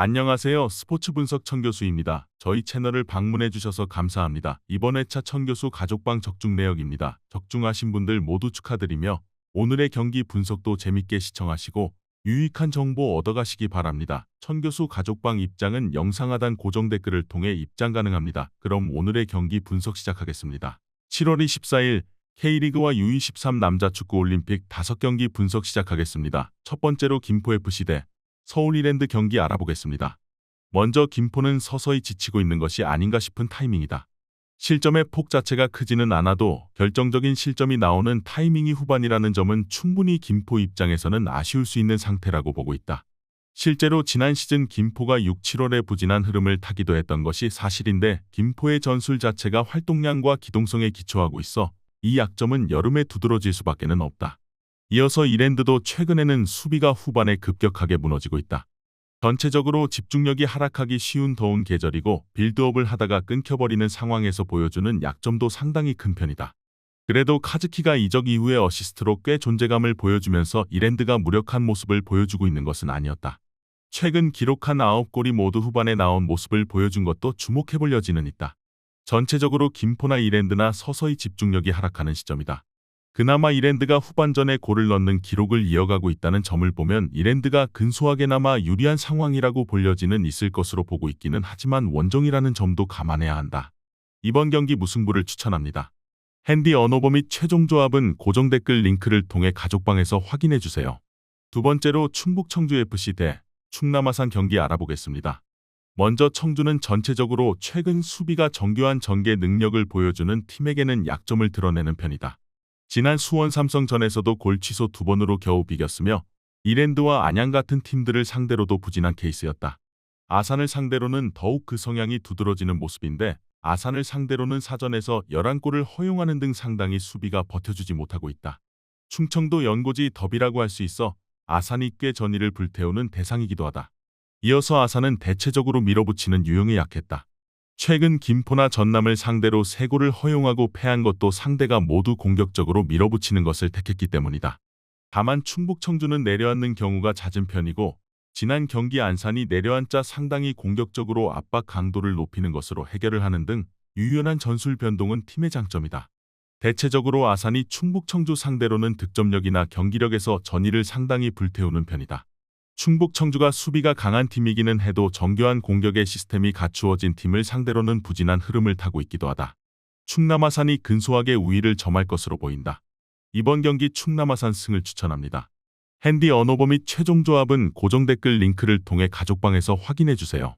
안녕하세요. 스포츠 분석 천교수입니다. 저희 채널을 방문해 주셔서 감사합니다. 이번 회차 천교수 가족방 적중 내역입니다. 적중하신 분들 모두 축하드리며 오늘의 경기 분석도 재밌게 시청하시고 유익한 정보 얻어가시기 바랍니다. 천교수 가족방 입장은 영상 하단 고정 댓글을 통해 입장 가능합니다. 그럼 오늘의 경기 분석 시작하겠습니다. 7월 24일 K리그와 U23 남자축구 올림픽 5경기 분석 시작하겠습니다. 첫 번째로 김포FC 대 서울 이랜드 경기 알아보겠습니다. 먼저 김포는 서서히 지치고 있는 것이 아닌가 싶은 타이밍이다. 실점의 폭 자체가 크지는 않아도 결정적인 실점이 나오는 타이밍이 후반이라는 점은 충분히 김포 입장에서는 아쉬울 수 있는 상태라고 보고 있다. 실제로 지난 시즌 김포가 6, 7월에 부진한 흐름을 타기도 했던 것이 사실인데 김포의 전술 자체가 활동량과 기동성에 기초하고 있어 이 약점은 여름에 두드러질 수밖에는 없다. 이어서 이랜드도 최근에는 수비가 후반에 급격하게 무너지고 있다. 전체적으로 집중력이 하락하기 쉬운 더운 계절이고 빌드업을 하다가 끊겨버리는 상황에서 보여주는 약점도 상당히 큰 편이다. 그래도 카즈키가 이적 이후의 어시스트로 꽤 존재감을 보여주면서 이랜드가 무력한 모습을 보여주고 있는 것은 아니었다. 최근 기록한 9골이 모두 후반에 나온 모습을 보여준 것도 주목해볼 여지는 있다. 전체적으로 김포나 이랜드나 서서히 집중력이 하락하는 시점이다. 그나마 이랜드가 후반전에 골을 넣는 기록을 이어가고 있다는 점을 보면 이랜드가 근소하게나마 유리한 상황이라고 볼 여지는 있을 것으로 보고 있기는 하지만 원정이라는 점도 감안해야 한다. 이번 경기 무승부를 추천합니다. 핸디 언어버 및 최종 조합은 고정 댓글 링크를 통해 가족방에서 확인해주세요. 두 번째로 충북 청주FC 대 충남 아산 경기 알아보겠습니다. 먼저 청주는 전체적으로 최근 수비가 정교한 전개 능력을 보여주는 팀에게는 약점을 드러내는 편이다. 지난 수원 삼성전에서도 골 취소 2번으로 겨우 비겼으며 이랜드와 안양 같은 팀들을 상대로도 부진한 케이스였다. 아산을 상대로는 더욱 그 성향이 두드러지는 모습인데 아산을 상대로는 사전에서 11골을 허용하는 등 상당히 수비가 버텨주지 못하고 있다. 충청도 연고지 더비라고 할 수 있어 아산이 꽤 전의를 불태우는 대상이기도 하다. 이어서 아산은 대체적으로 밀어붙이는 유형에 약했다. 최근 김포나 전남을 상대로 3골을 허용하고 패한 것도 상대가 모두 공격적으로 밀어붙이는 것을 택했기 때문이다. 다만 충북 청주는 내려앉는 경우가 잦은 편이고 지난 경기 안산이 내려앉자 상당히 공격적으로 압박 강도를 높이는 것으로 해결을 하는 등 유연한 전술 변동은 팀의 장점이다. 대체적으로 아산이 충북 청주 상대로는 득점력이나 경기력에서 전의를 상당히 불태우는 편이다. 충북 청주가 수비가 강한 팀이기는 해도 정교한 공격의 시스템이 갖추어진 팀을 상대로는 부진한 흐름을 타고 있기도 하다. 충남 아산이 근소하게 우위를 점할 것으로 보인다. 이번 경기 충남 아산 승을 추천합니다. 핸디 언어버 및 최종 조합은 고정 댓글 링크를 통해 가족방에서 확인해주세요.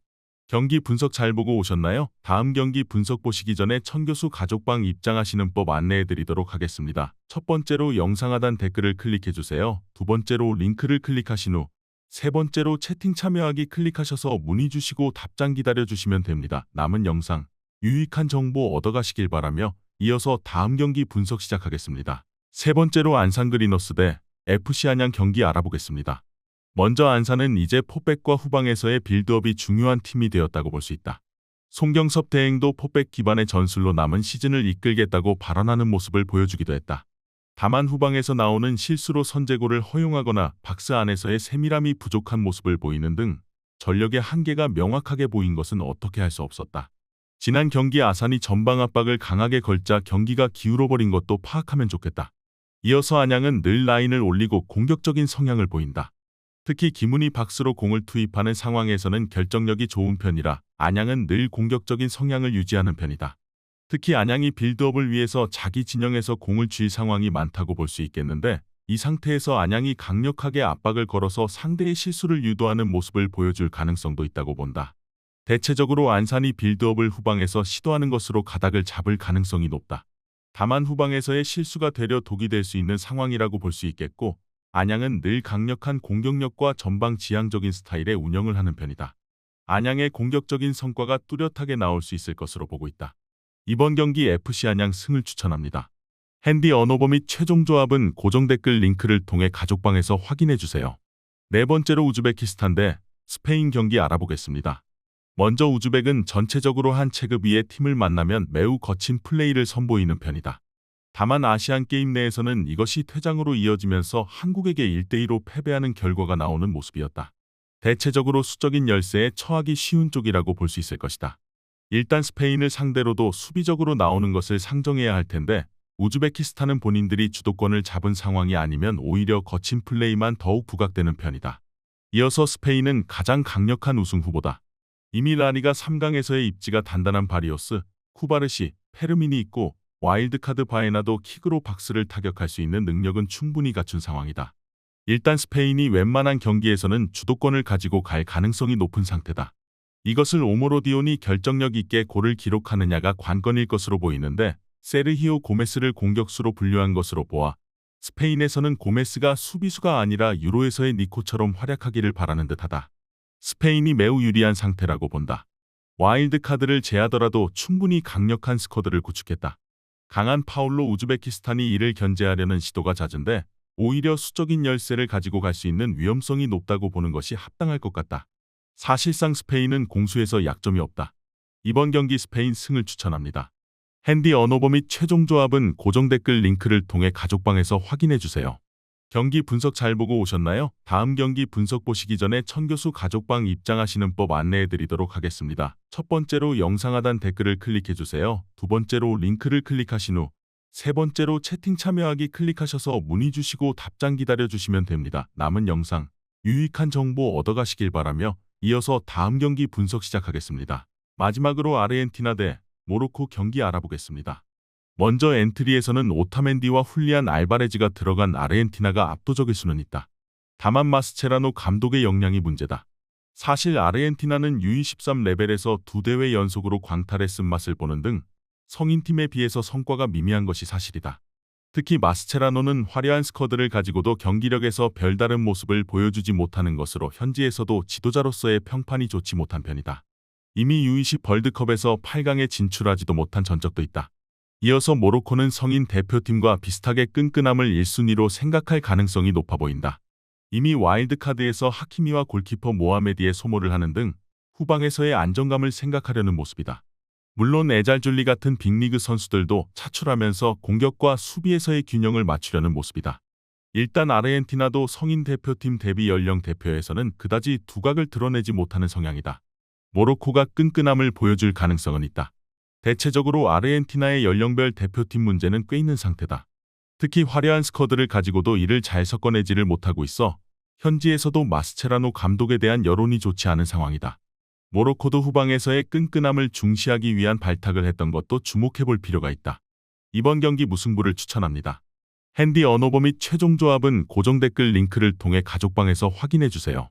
경기 분석 잘 보고 오셨나요? 다음 경기 분석 보시기 전에 천교수 가족방 입장하시는 법 안내해드리도록 하겠습니다. 첫 번째로 영상 하단 댓글을 클릭해주세요. 두 번째로 링크를 클릭하신 후 세 번째로 채팅 참여하기 클릭하셔서 문의 주시고 답장 기다려주시면 됩니다. 남은 영상, 유익한 정보 얻어가시길 바라며 이어서 다음 경기 분석 시작하겠습니다. 세 번째로 안산 그리너스 대 FC 안양 경기 알아보겠습니다. 먼저 안산은 이제 포백과 후방에서의 빌드업이 중요한 팀이 되었다고 볼 수 있다. 송경섭 대행도 포백 기반의 전술로 남은 시즌을 이끌겠다고 발언하는 모습을 보여주기도 했다. 다만 후방에서 나오는 실수로 선제골을 허용하거나 박스 안에서의 세밀함이 부족한 모습을 보이는 등 전력의 한계가 명확하게 보인 것은 어떻게 할 수 없었다. 지난 경기 아산이 전방 압박을 강하게 걸자 경기가 기울어버린 것도 파악하면 좋겠다. 이어서 안양은 늘 라인을 올리고 공격적인 성향을 보인다. 특히 김훈이 박스로 공을 투입하는 상황에서는 결정력이 좋은 편이라 안양은 늘 공격적인 성향을 유지하는 편이다. 특히 안양이 빌드업을 위해서 자기 진영에서 공을 쥘 상황이 많다고 볼 수 있겠는데 이 상태에서 안양이 강력하게 압박을 걸어서 상대의 실수를 유도하는 모습을 보여줄 가능성도 있다고 본다. 대체적으로 안산이 빌드업을 후방에서 시도하는 것으로 가닥을 잡을 가능성이 높다. 다만 후방에서의 실수가 되려 독이 될 수 있는 상황이라고 볼 수 있겠고 안양은 늘 강력한 공격력과 전방 지향적인 스타일의 운영을 하는 편이다. 안양의 공격적인 성과가 뚜렷하게 나올 수 있을 것으로 보고 있다. 이번 경기 FC 안양 승을 추천합니다. 핸디 언어버 및 최종 조합은 고정 댓글 링크를 통해 가족방에서 확인해주세요. 네 번째로 우즈베키스탄 대 스페인 경기 알아보겠습니다. 먼저 우즈벡은 전체적으로 한 체급 위의 팀을 만나면 매우 거친 플레이를 선보이는 편이다. 다만 아시안게임 내에서는 이것이 퇴장으로 이어지면서 한국에게 1대2로 패배하는 결과가 나오는 모습이었다. 대체적으로 수적인 열세에 처하기 쉬운 쪽이라고 볼 수 있을 것이다. 일단 스페인을 상대로도 수비적으로 나오는 것을 상정해야 할 텐데 우즈베키스탄은 본인들이 주도권을 잡은 상황이 아니면 오히려 거친 플레이만 더욱 부각되는 편이다. 이어서 스페인은 가장 강력한 우승 후보다. 이미 라리가 3강에서의 입지가 단단한 바리오스, 쿠바르시, 페르민이 있고 와일드카드 바에나도 킥으로 박스를 타격할 수 있는 능력은 충분히 갖춘 상황이다. 일단 스페인이 웬만한 경기에서는 주도권을 가지고 갈 가능성이 높은 상태다. 이것을 오모로디온이 결정력 있게 골을 기록하느냐가 관건일 것으로 보이는데 세르히오 고메스를 공격수로 분류한 것으로 보아 스페인에서는 고메스가 수비수가 아니라 유로에서의 니코처럼 활약하기를 바라는 듯하다. 스페인이 매우 유리한 상태라고 본다. 와일드카드를 제하더라도 충분히 강력한 스쿼드를 구축했다. 강한 파울로 우즈베키스탄이 이를 견제하려는 시도가 잦은데 오히려 수적인 열세를 가지고 갈 수 있는 위험성이 높다고 보는 것이 합당할 것 같다. 사실상 스페인은 공수에서 약점이 없다. 이번 경기 스페인 승을 추천합니다. 핸디 언어버 및 최종 조합은 고정 댓글 링크를 통해 가족방에서 확인해주세요. 경기 분석 잘 보고 오셨나요? 다음 경기 분석 보시기 전에 천교수 가족방 입장하시는 법 안내해드리도록 하겠습니다. 첫 번째로 영상 하단 댓글을 클릭해주세요. 두 번째로 링크를 클릭하신 후 세 번째로 채팅 참여하기 클릭하셔서 문의 주시고 답장 기다려주시면 됩니다. 남은 영상 유익한 정보 얻어가시길 바라며 이어서 다음 경기 분석 시작하겠습니다. 마지막으로 아르헨티나 대 모로코 경기 알아보겠습니다. 먼저 엔트리에서는 오타멘디와 훌리안 알바레즈가 들어간 아르헨티나가 압도적일 수는 있다. 다만 마스체라노 감독의 역량이 문제다. 사실 아르헨티나는 U23 레벨에서 2대회 연속으로 광탈의 쓴맛을 보는 등 성인팀에 비해서 성과가 미미한 것이 사실이다. 특히 마스체라노는 화려한 스쿼드를 가지고도 경기력에서 별다른 모습을 보여주지 못하는 것으로 현지에서도 지도자로서의 평판이 좋지 못한 편이다. 이미 U20 월드컵에서 8강에 진출하지도 못한 전적도 있다. 이어서 모로코는 성인 대표팀과 비슷하게 끈끈함을 1순위로 생각할 가능성이 높아 보인다. 이미 와일드카드에서 하키미와 골키퍼 모하메디의 소모를 하는 등 후방에서의 안정감을 생각하려는 모습이다. 물론 에잘줄리 같은 빅리그 선수들도 차출하면서 공격과 수비에서의 균형을 맞추려는 모습이다. 일단 아르헨티나도 성인 대표팀 대비 연령 대표에서는 그다지 두각을 드러내지 못하는 성향이다. 모로코가 끈끈함을 보여줄 가능성은 있다. 대체적으로 아르헨티나의 연령별 대표팀 문제는 꽤 있는 상태다. 특히 화려한 스쿼드를 가지고도 이를 잘 섞어내지를 못하고 있어 현지에서도 마스체라노 감독에 대한 여론이 좋지 않은 상황이다. 모로코도 후방에서의 끈끈함을 중시하기 위한 발탁을 했던 것도 주목해볼 필요가 있다. 이번 경기 무승부를 추천합니다. 핸디 언어버 및 최종 조합은 고정 댓글 링크를 통해 가족방에서 확인해주세요.